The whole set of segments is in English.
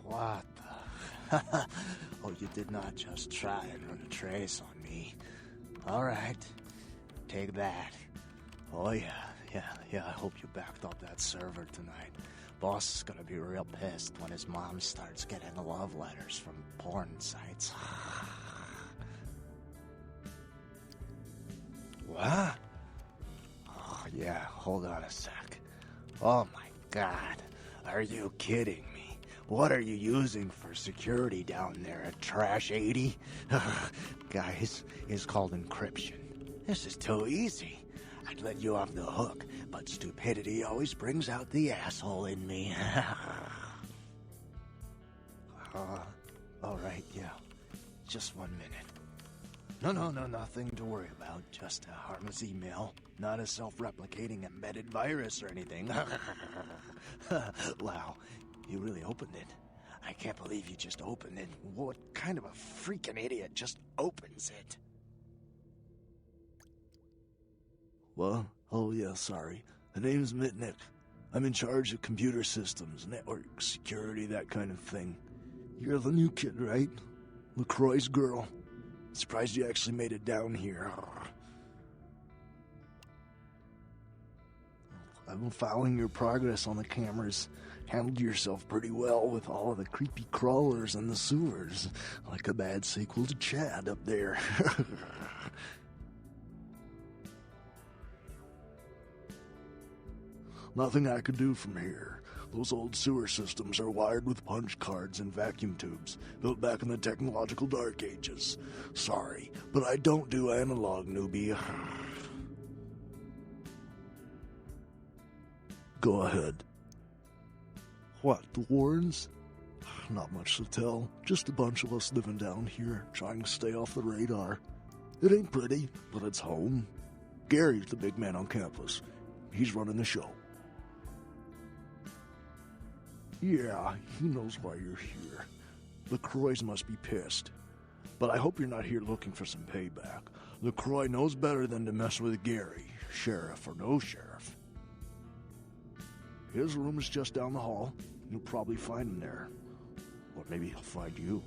What the? Oh, you did not just try and run a trace on me. Alright, take that. Oh yeah, I hope you backed up that server tonight. Boss is gonna be real pissed when his mom starts getting love letters from porn sites. What? Oh yeah, hold on a sec. Oh my god, are you kidding me? What are you using for security down there at Trash 80? Guys, it's called encryption. This is too easy. I'd let you off the hook, but stupidity always brings out the asshole in me. Alright, yeah. Just 1 minute. No, nothing to worry about. Just a harmless email. Not a self-replicating embedded virus or anything. Wow, you really opened it. I can't believe you just opened it. What kind of a freaking idiot just opens it? What? Oh yeah, sorry. The name's Mitnick. I'm in charge of computer systems, network security, that kind of thing. You're the new kid, right? LaCroix's girl. Surprised you actually made it down here. I've been following your progress on the cameras. Handled yourself pretty well with all of the creepy crawlers and the sewers. Like a bad sequel to Chad up there. Nothing I could do from here. Those old sewer systems are wired with punch cards and vacuum tubes, built back in the technological dark ages. Sorry, but I don't do analog, newbie. Go ahead. What, the Warrens? Not much to tell. Just a bunch of us living down here, trying to stay off the radar. It ain't pretty, but it's home. Gary's the big man on campus. He's running the show. Yeah, he knows why you're here. LaCroix must be pissed. But I hope you're not here looking for some payback. LaCroix knows better than to mess with Gary, sheriff or no sheriff. His room is just down the hall. You'll probably find him there. Or maybe he'll find you.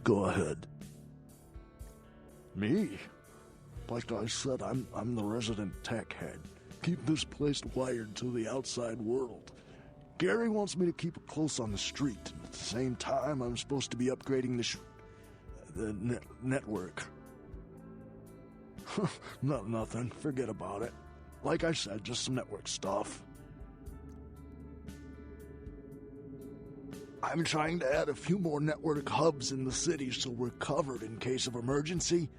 Go ahead. Me? Like I said, I'm the resident tech head. Keep this place wired to the outside world. Gary wants me to keep it close on the street, and at the same time, I'm supposed to be upgrading the network. Nothing. Forget about it. Like I said, just some network stuff. I'm trying to add a few more network hubs in the city so we're covered in case of emergency,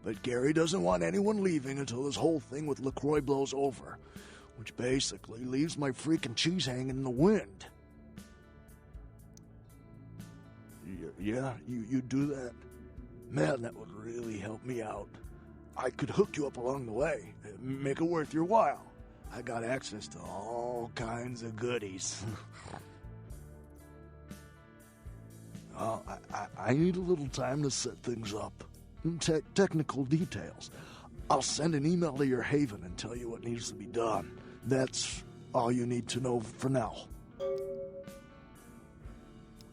but Gary doesn't want anyone leaving until this whole thing with LaCroix blows over, which basically leaves my freaking cheese hanging in the wind. Yeah, you do that? Man, that would really help me out. I could hook you up along the way, make it worth your while. I got access to all kinds of goodies. I need a little time to set things up. Technical details. I'll send an email to your haven and tell you what needs to be done. That's all you need to know for now.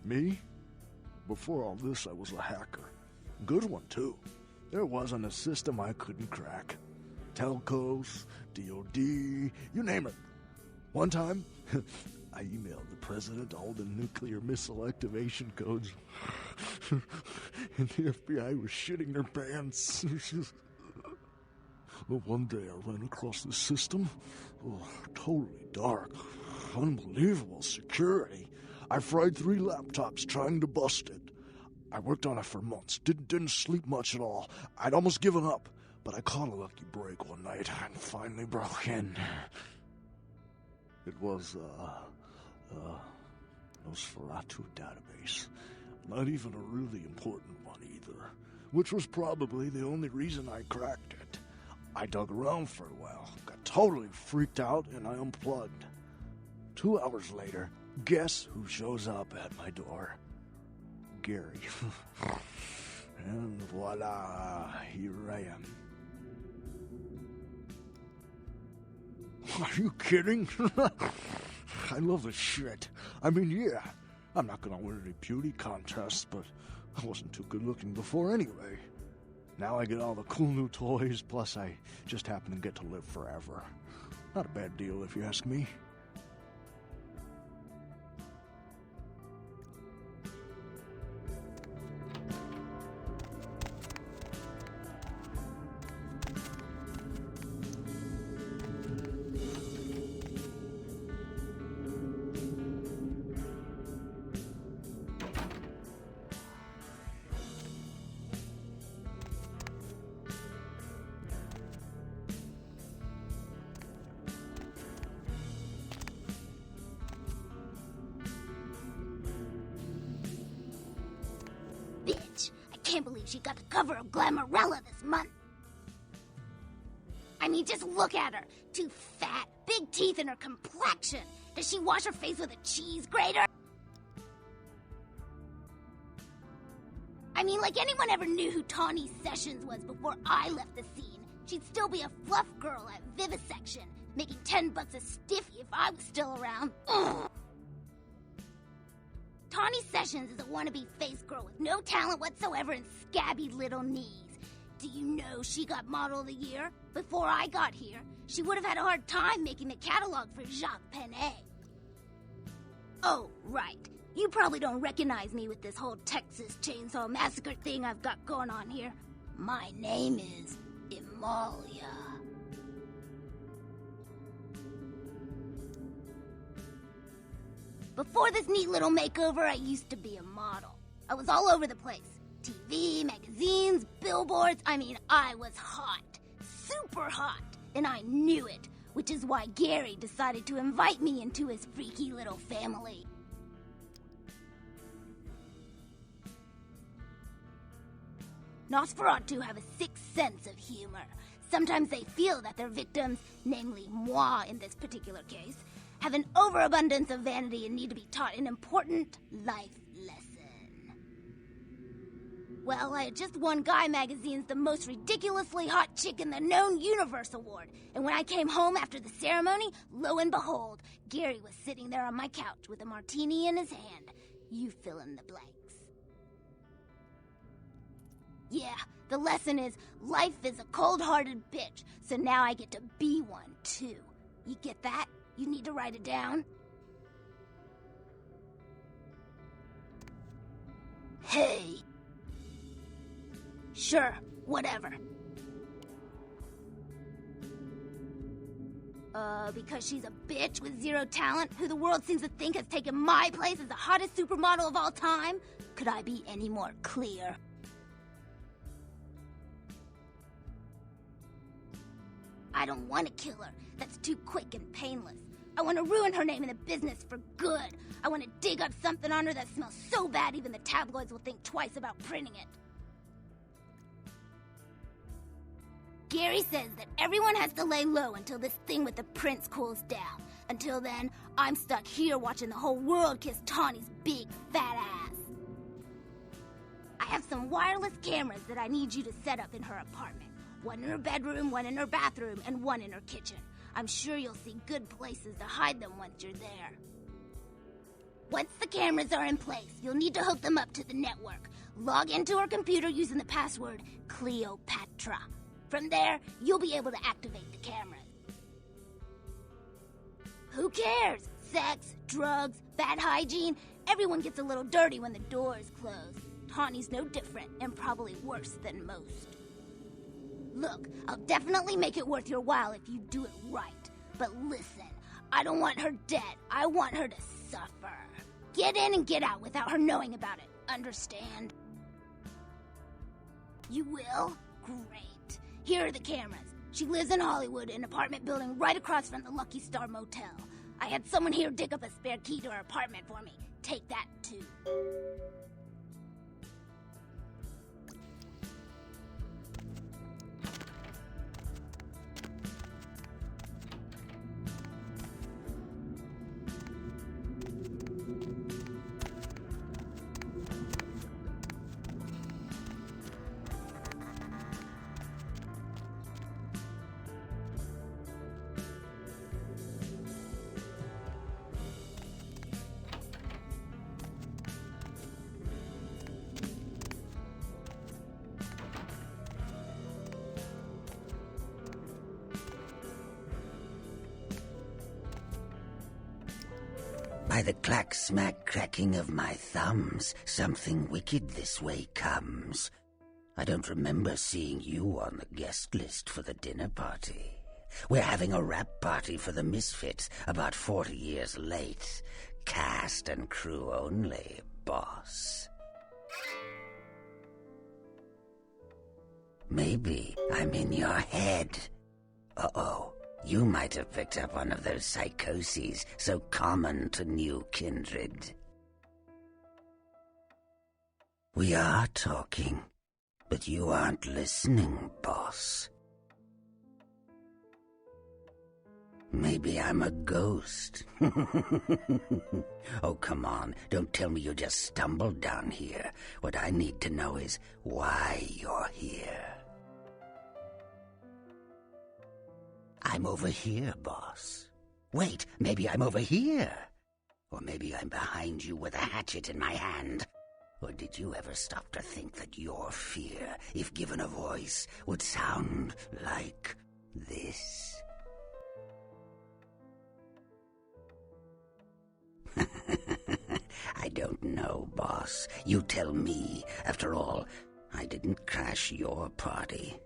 Me? Before all this, I was a hacker. Good one, too. There wasn't a system I couldn't crack. Telcos, DOD, you name it. One time, I emailed the president all the nuclear missile activation codes. And the FBI was shitting their pants. Well, one day I ran across this system. Oh, totally dark. Unbelievable security. I fried 3 laptops trying to bust it. I worked on it for months. Didn't sleep much at all. I'd almost given up, but I caught a lucky break one night and finally broke in. It was, Nosferatu database. Not even a really important one either, which was probably the only reason I cracked it. I dug around for a while, got totally freaked out, and I unplugged. 2 hours later, guess who shows up at my door? Gary. And voila, here I am. Are you kidding? I love this shit. I mean, yeah, I'm not gonna win any beauty contests, but I wasn't too good looking before anyway. Now I get all the cool new toys, plus I just happen to get to live forever. Not a bad deal if you ask me. Can't believe she got the cover of Glamourella this month. I mean, just look at her. Too fat, big teeth, and her complexion. Does she wash her face with a cheese grater? I mean, like anyone ever knew who Tawny Sessions was before I left the scene, she'd still be a fluff girl at Vivisection, making $10 a stiffy if I was still around. Ugh. Tawny Sessions is a wannabe face girl with no talent whatsoever and scabby little knees. Do you know she got Model of the Year? Before I got here, she would have had a hard time making the catalog for Jacques Penet. Oh, right. You probably don't recognize me with this whole Texas Chainsaw Massacre thing I've got going on here. My name is Amalia. Before this neat little makeover, I used to be a model. I was all over the place. TV, magazines, billboards. I mean, I was hot. Super hot. And I knew it, which is why Gary decided to invite me into his freaky little family. Nosferatu have a sixth sense of humor. Sometimes they feel that their victims, namely moi in this particular case, have an overabundance of vanity and need to be taught an important life lesson. Well, I had just won Guy Magazine's The Most Ridiculously Hot Chick in the Known Universe Award, and when I came home after the ceremony, lo and behold, Gary was sitting there on my couch with a martini in his hand. You fill in the blanks. Yeah, the lesson is life is a cold-hearted bitch, so now I get to be one, too. You get that? You need to write it down. Hey. Sure, whatever. Because she's a bitch with zero talent who the world seems to think has taken my place as the hottest supermodel of all time? Could I be any more clear? I don't want to kill her. That's too quick and painless. I want to ruin her name in the business for good. I want to dig up something on her that smells so bad even the tabloids will think twice about printing it. Gary says that everyone has to lay low until this thing with the prince cools down. Until then, I'm stuck here watching the whole world kiss Tawny's big fat ass. I have some wireless cameras that I need you to set up in her apartment. One in her bedroom, one in her bathroom, and one in her kitchen. I'm sure you'll see good places to hide them once you're there. Once the cameras are in place, you'll need to hook them up to the network. Log into her computer using the password Cleopatra. From there, you'll be able to activate the cameras. Who cares? Sex, drugs, bad hygiene. Everyone gets a little dirty when the door is closed. Tawny's no different, and probably worse than most. Look, I'll definitely make it worth your while if you do it right. But listen, I don't want her dead. I want her to suffer. Get in and get out without her knowing about it. Understand? You will? Great. Here are the cameras. She lives in Hollywood, an apartment building right across from the Lucky Star Motel. I had someone here dig up a spare key to her apartment for me. Take that, too. By the clack-smack cracking of my thumbs, something wicked this way comes. I don't remember seeing you on the guest list for the dinner party. We're having a wrap party for the Misfits, about 40 years late. Cast and crew only, boss. Maybe I'm in your head. Uh-oh. You might have picked up one of those psychoses so common to new kindred. We are talking, but you aren't listening, boss. Maybe I'm a ghost. Oh, come on. Don't tell me you just stumbled down here. What I need to know is why you're here. I'm over here, boss. Wait, maybe I'm over here. Or maybe I'm behind you with a hatchet in my hand. Or did you ever stop to think that your fear, if given a voice, would sound like this? I don't know, boss. You tell me. After all, I didn't crash your party.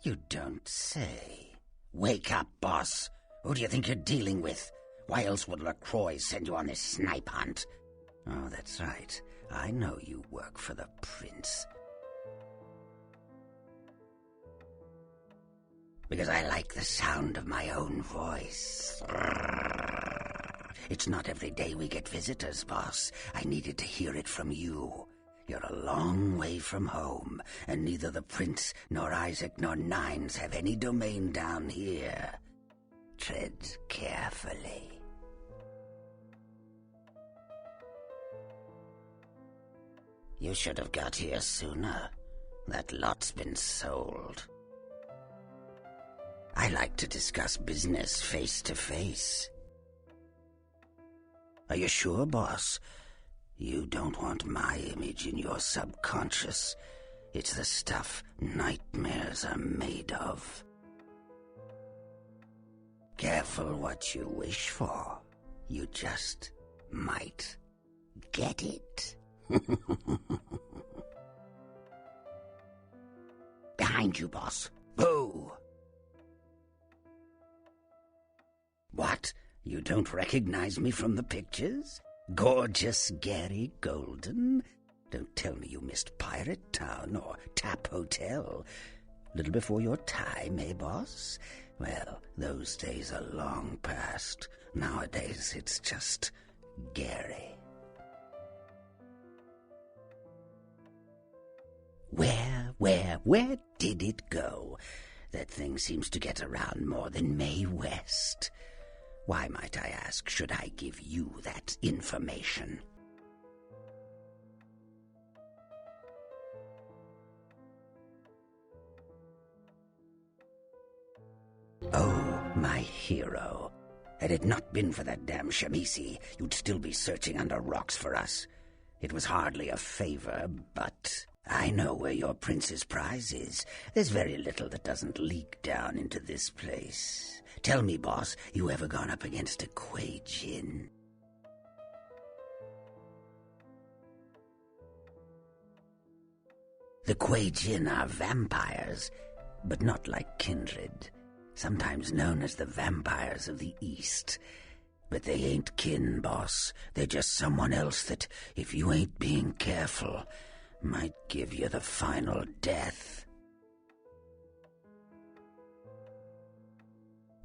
You don't say. Wake up, boss. Who do you think you're dealing with? Why else would LaCroix send you on this snipe hunt? Oh, that's right. I know you work for the prince. Because I like the sound of my own voice. It's not every day we get visitors, boss. I needed to hear it from you. You're a long way from home, and neither the Prince nor Isaac nor Nines have any domain down here. Tread carefully. You should have got here sooner. That lot's been sold. I like to discuss business face to face. Are you sure, boss? You don't want my image in your subconscious. It's the stuff nightmares are made of. Careful what you wish for. You just might get it. Behind you, boss. Boo! You don't recognize me from the pictures? Gorgeous Gary Golden? Don't tell me you missed Pirate Town or Tap Hotel. Little before your time, eh, boss? Well, those days are long past. Nowadays, it's just Gary. Where did it go? That thing seems to get around more than Mae West. Why, might I ask, should I give you that information? Oh, my hero. Had it not been for that damn Shamisi, you'd still be searching under rocks for us. It was hardly a favor, but I know where your prince's prize is. There's very little that doesn't leak down into this place. Tell me, boss, you ever gone up against a Kuei Jin? The Kuei Jin are vampires, but not like kindred. Sometimes known as the vampires of the East. But they ain't kin, boss. They're just someone else that, if you ain't being careful, might give you the final death.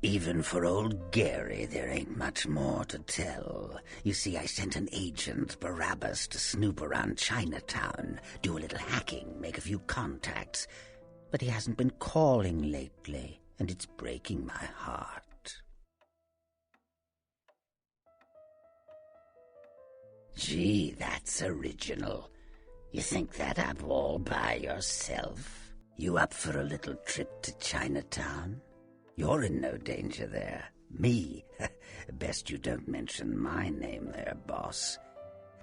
Even for old Gary, there ain't much more to tell. You see, I sent an agent, Barabbas, to snoop around Chinatown, do a little hacking, make a few contacts. But he hasn't been calling lately, and it's breaking my heart. Gee, that's original. You think that up all by yourself? You up for a little trip to Chinatown? You're in no danger there. Me? Best you don't mention my name there, boss.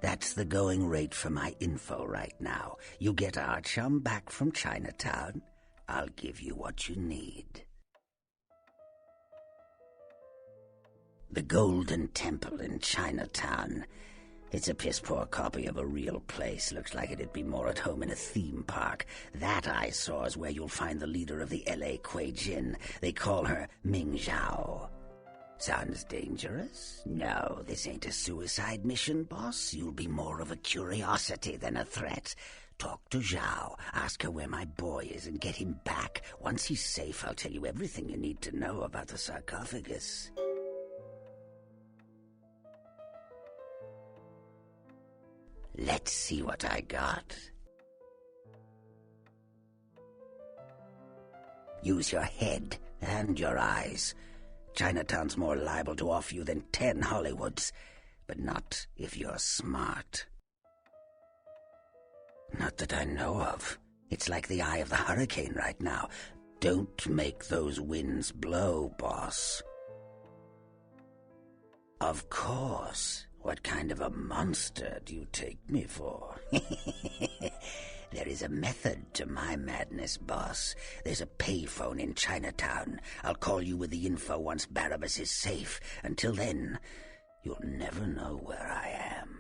That's the going rate for my info right now. You get our chum back from Chinatown, I'll give you what you need. The Golden Temple in Chinatown. It's a piss-poor copy of a real place. Looks like it'd be more at home in a theme park. That I saw is where you'll find the leader of the L.A. Kuei Jin. They call her Ming Zhao. Sounds dangerous? No, this ain't a suicide mission, boss. You'll be more of a curiosity than a threat. Talk to Zhao, ask her where my boy is, and get him back. Once he's safe, I'll tell you everything you need to know about the sarcophagus. Let's see what I got. Use your head and your eyes. Chinatown's more liable to off you than 10 Hollywoods, but not if you're smart. Not that I know of. It's like the eye of the hurricane right now. Don't make those winds blow, boss. Of course. What kind of a monster do you take me for? There is a method to my madness, boss. There's a payphone in Chinatown. I'll call you with the info once Barabbas is safe. Until then, you'll never know where I am.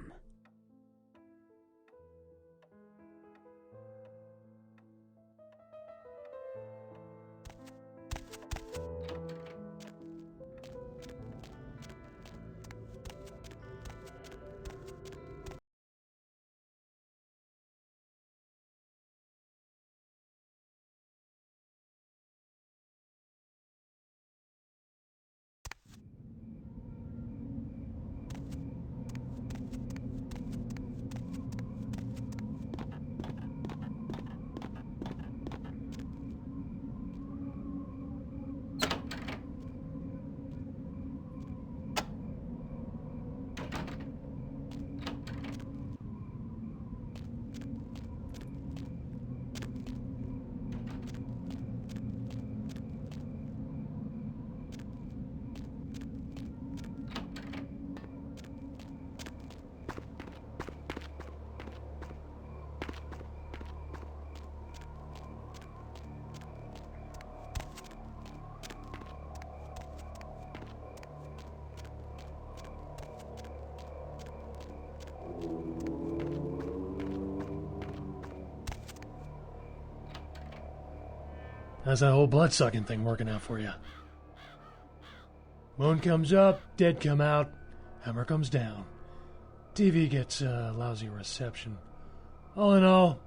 How's that whole blood-sucking thing working out for you? Moon comes up, dead come out, hammer comes down. TV gets lousy reception. All in all,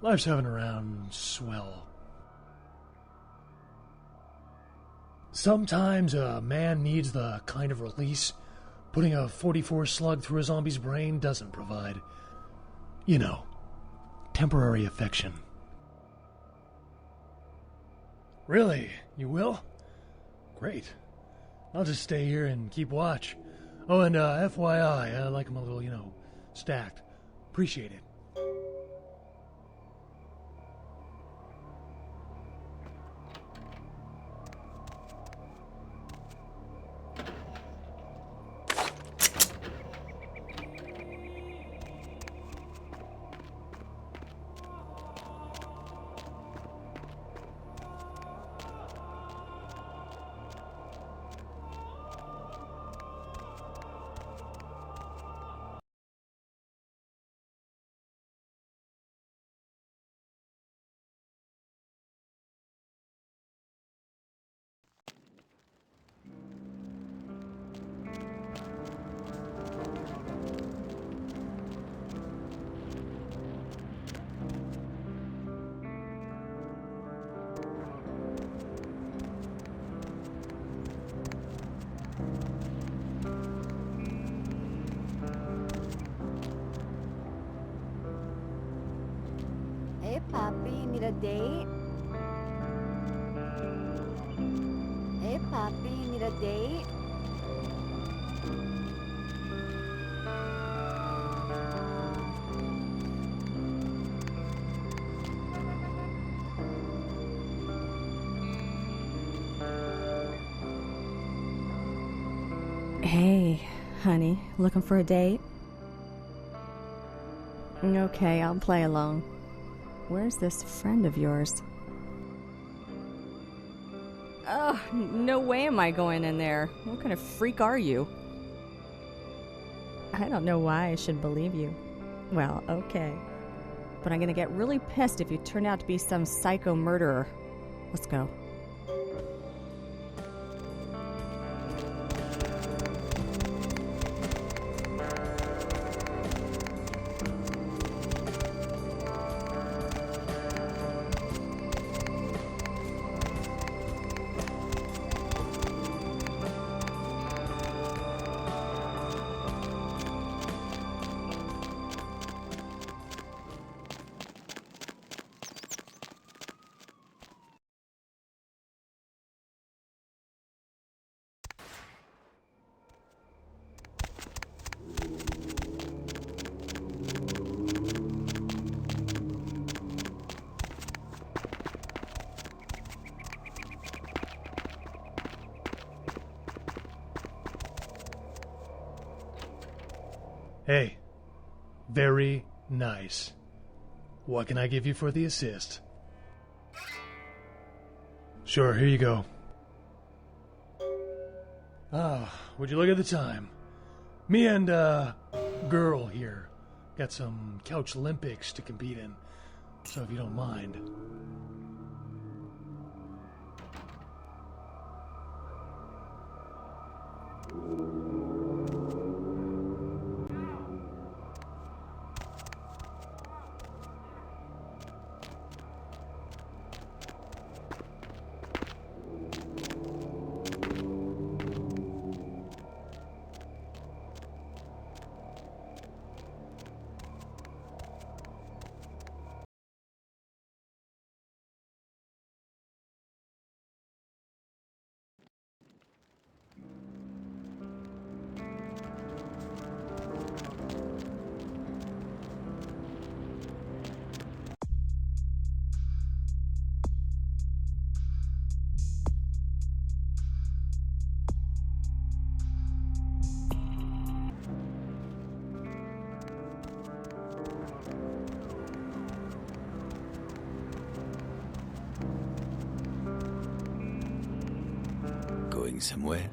life's having around swell. Sometimes a man needs the kind of release putting a 44 slug through a zombie's brain doesn't provide. You know, temporary affection. Really? You will? Great. I'll just stay here and keep watch. Oh, and FYI, I like them a little, stacked. Appreciate it. Hey, Poppy, need a date? Hey, Poppy, need a date? Hey, honey, looking for a date? Okay, I'll play along. Where's this friend of yours? Oh, no way am I going in there. What kind of freak are you? I don't know why I should believe you. Well, okay. But I'm gonna get really pissed if you turn out to be some psycho murderer. Let's go. Hey, very nice. What can I give you for the assist? Sure, here you go. Would you look at the time? Me and, girl here got some couch Olympics to compete in, so if you don't mind. Going somewhere?